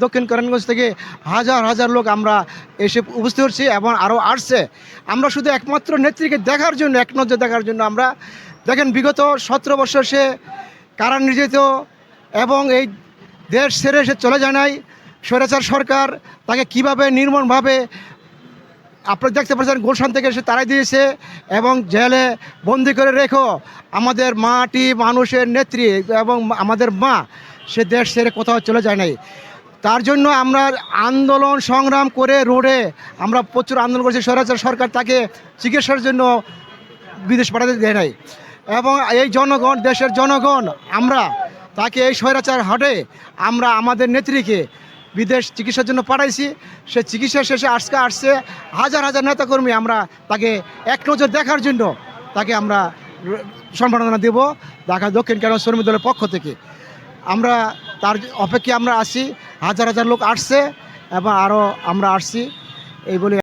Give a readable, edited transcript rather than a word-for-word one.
দক্ষিণ কেরানীগঞ্জ থেকে হাজার হাজার লোক আমরা এসে উপস্থিত হচ্ছি এবং আরও আসছে। আমরা শুধু একমাত্র নেত্রীকে দেখার জন্য, এক নজর দেখার জন্য আমরা দেখেন বিগত 17 বছর সে কারা নির্যাতিত এবং এই দেশ ছেড়ে সে চলে যায় নাই। স্বৈরাচার সরকার তাকে কীভাবে নির্মমভাবে আপনারা দেখতে পাচ্ছেন গুলশান থেকে সে তাড়াই দিয়েছে এবং জেলে বন্দি করে রেখো আমাদের মাটি মানুষের নেত্রী এবং আমাদের মা সে দেশ ছেড়ে কোথাও চলে যায় নাই। তার জন্য আমরা আন্দোলন সংগ্রাম করে রোডে আমরা প্রচুর আন্দোলন করেছি। স্বৈরাচার সরকার তাকে চিকিৎসার জন্য বিদেশ পাঠাতে দেয় নাই এবং এই জনগণ, দেশের জনগণ আমরা তাকে এই স্বৈরাচার হাটে আমরা আমাদের নেত্রীকে বিদেশ চিকিৎসার জন্য পাঠাইছি। সে চিকিৎসা শেষে আজকে আসছে হাজার হাজার নেতাকর্মী আমরা তাকে এক নজর দেখার জন্য তাকে আমরা সম্মাননা দেব ঢাকা দক্ষিণ কেরানীগঞ্জ শ্রমিক দলের পক্ষ থেকে। আমরা তার অপেক্ষায় আমরা আসি, হাজার হাজার লোক আসছে এবং আরও আমরা আসছি এই বলে